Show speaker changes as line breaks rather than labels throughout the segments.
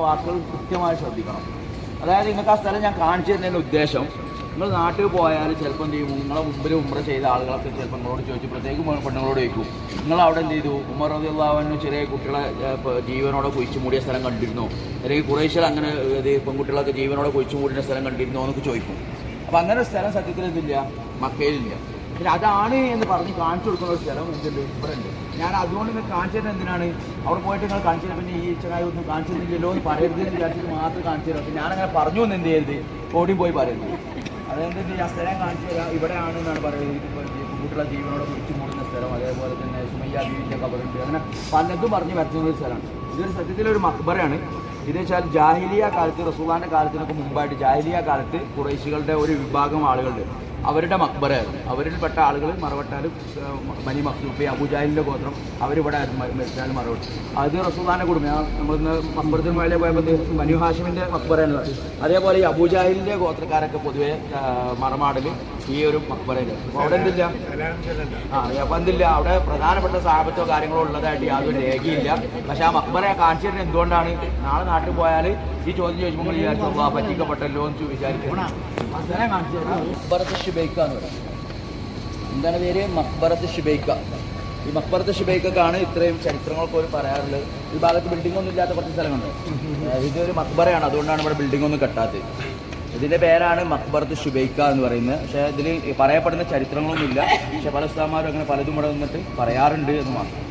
വാക്കുകൾ കൃത്യമായി ശ്രദ്ധിക്കണം. അതായത് നിങ്ങൾക്ക് ആ സ്ഥലം ഞാൻ കാണിച്ചു തരുന്നതിൻ്റെ ഉദ്ദേശം, നിങ്ങൾ നാട്ടിൽ പോയാൽ ചിലപ്പോൾ എന്ത് ചെയ്യും, നിങ്ങളെ മുമ്പിൽ ഉംറ ചെയ്ത ആളുകളൊക്കെ ചിലപ്പോൾ നിങ്ങളോട് ചോദിച്ചു, പ്രത്യേകം പെണ്ണുങ്ങളോട് ചോദിക്കും, നിങ്ങൾ അവിടെ എന്ത് ചെയ്തു, ഉമർ റളിയല്ലാഹു അൻഹു ചെറിയ കുട്ടികളെ ജീവനോടെ കുഴിച്ചു മൂടിയ സ്ഥലം കണ്ടിരുന്നോ, അല്ലെങ്കിൽ ഖുറൈശികൾ അങ്ങനെ പെൺകുട്ടികളൊക്കെ ജീവനോടെ കുഴിച്ചു മൂടിയ സ്ഥലം കണ്ടിരുന്നോ എന്നൊക്കെ ചോദിക്കും. അപ്പോൾ അങ്ങനെ സ്ഥലം സത്യത്തിൽ എന്തില്ല, മക്കയിലില്ല. പിന്നെ അതാണ് എന്ന് പറഞ്ഞ് കാണിച്ചു കൊടുക്കുന്ന ഒരു സ്ഥലം എന്തുണ്ട്, ഇവിടെ ഉണ്ട്. ഞാൻ അതുകൊണ്ട് നിങ്ങൾ കാണിച്ചു തരുന്നത് എന്തിനാണ്, അവിടെ പോയിട്ട് നിങ്ങൾ കാണിച്ചു തരാം, പിന്നെ ഈ ചങ്ങായി ഒന്നും കാണിച്ചു തരുന്നില്ലല്ലോ എന്ന് പറയരുത് എന്ന് വിചാരിച്ചിട്ട് മാത്രം കാണിച്ചു തരാം. അപ്പം ഞാനങ്ങനെ പറഞ്ഞു എന്ന് എന്ത് ചെയ്യരുത്, ഓടി പോയി പറയരുത്. അതെന്ത് ആ സ്ഥലം കാണിച്ചു തരാം, ഇവിടെയാണ് എന്നാണ് പറയുന്നത്, കുട്ടികളെ ജീവനോടെ കുറിച്ച് മൂടുന്ന സ്ഥലം, അതേപോലെ തന്നെ സുമയ്യ ബീവിൻ്റെ ഖബറുണ്ട്, അങ്ങനെ പലതും പറഞ്ഞ് വരുത്തുന്ന ഒരു സ്ഥലമാണ്. ഇതൊരു സത്യത്തിലൊരു മക്ബറയാണ്. ഇത് വെച്ചാൽ ജാഹിലിയ കാലത്ത്, റസൂലുള്ളാഹിന്റെ കാലത്തിനൊക്കെ മുമ്പായിട്ട് ജാഹിലിയ കാലത്ത് ഖുറൈശികളുടെ ഒരു വിഭാഗം ആളുകളുണ്ട്, അവരുടെ മക്ബറയായിരുന്നു. അവരിൽപ്പെട്ട ആളുകൾ മറവട്ടാലും ബനി മഖ്സൂഫ്, അബൂജാഹിലിൻ്റെ ഗോത്രം, അവരിവിടെ മരിച്ചാലും മറവട്ട്. അത് റസൂലുള്ളാഹിന്റെ കുടുംബം. നമ്മളിന്ന് മമ്പറത്തിൽ മേലെ പോയപ്പോൾ ബനു ഹാഷിമിൻ്റെ മക്ബറയെന്ന് പറയും. അതേപോലെ ഈ അബൂജാഹിലിൻ്റെ ഗോത്രക്കാരൊക്കെ പൊതുവെ മറമാടൽ ഈ ഒരു മക്ബറയില്. അപ്പോൾ അവിടെ എന്തില്ല, അപ്പം എന്തില്ല, അവിടെ പ്രധാനപ്പെട്ട സാഹബത്തോ കാര്യങ്ങളോ ഉള്ളതായിട്ട് യാതൊരു രേഖയില്ല. പക്ഷെ ആ മക്ബറയെ കാണിച്ചു തരുന്നത് എന്തുകൊണ്ടാണ്, നാളെ നാട്ടിൽ പോയാൽ ഈ ചോദ്യം ചോദിക്കുമ്പോൾ വിചാരിച്ചു പറ്റിക്കപ്പെട്ടല്ലോ എന്ന് വിചാരിക്കണം. സ്ഥലം കാണിച്ചു തരാം. മക്ബറത്ത് ഷുബൈക്ക എന്ന് പറയും. എന്താണ് പേര്, മക്ബറത്ത് ഷുബൈക്ക. ഈ മക്ബറത്ത് ഷുബൈക്കാണ് ഇത്രയും ചരിത്രങ്ങളൊക്കെ ഒരു പറയാറുള്ളത്. ഈ ഭാഗത്ത് ബിൽഡിംഗ് ഒന്നും ഇല്ലാത്ത കുറച്ച് സ്ഥലങ്ങളുണ്ട്. ഇതൊരു മക്ബറയാണ്, അതുകൊണ്ടാണ് ഇവിടെ ബിൽഡിംഗ് ഒന്നും കെട്ടാത്തത്. ഇതിൻ്റെ പേരാണ് മക്ബറത്ത് ഷുബൈക്ക എന്ന് പറയുന്നത്. പക്ഷേ ഇതിൽ പറയപ്പെടുന്ന ചരിത്രങ്ങളൊന്നുമില്ല. പക്ഷെ പല ഉസ്താദുമാരും അങ്ങനെ പലതും ഇവിടെ വന്നിട്ട് പറയാറുണ്ട് എന്ന് മാത്രം.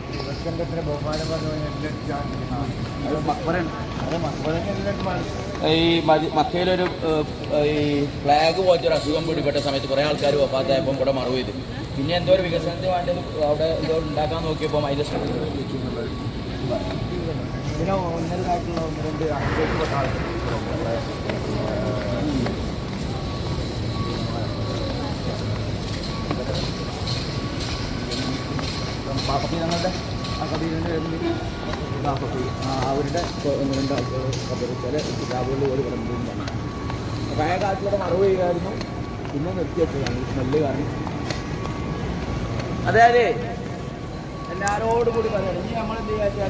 ഈ മക്കയിലൊരു ഈ ഫ്ലാഗ് പോലത്തെ ഒരു അസുഖം പിടിപെട്ട സമയത്ത് കുറേ ആൾക്കാർ വഫാത്തായപ്പോൾ ഇവിടെ മറവ് ചെയ്തു. പിന്നെ എന്തോ ഒരു വികസനത്തിന് വേണ്ടത് അവിടെ എന്തോ ഉണ്ടാക്കാൻ നോക്കിയപ്പോൾ അതിൻ്റെ പിന്നെ ഒന്നരതായിട്ടുള്ള ഒന്ന് രണ്ട് അനുഭവപ്പെട്ട ആൾക്കാർ ഞങ്ങളുടെ ആ കബീലിൻ്റെ അവരുടെ ഒന്ന് രണ്ട് ആൾക്കാർ ചില കിതാബുകളിൽ ഒരു കിടന്നിട്ടുണ്ടാണ്. പഴയ കാലത്തിലൂടെ മറവ് ചെയ്യുമായിരുന്നു, പിന്നെ നിർത്തിയിട്ടാണ് സ്മെല്ല് കാരണം. അതായത് എല്ലാവരോടും കൂടി പറയുകയാണ്, ഇനി നമ്മളെന്ത് ചെയ്യാ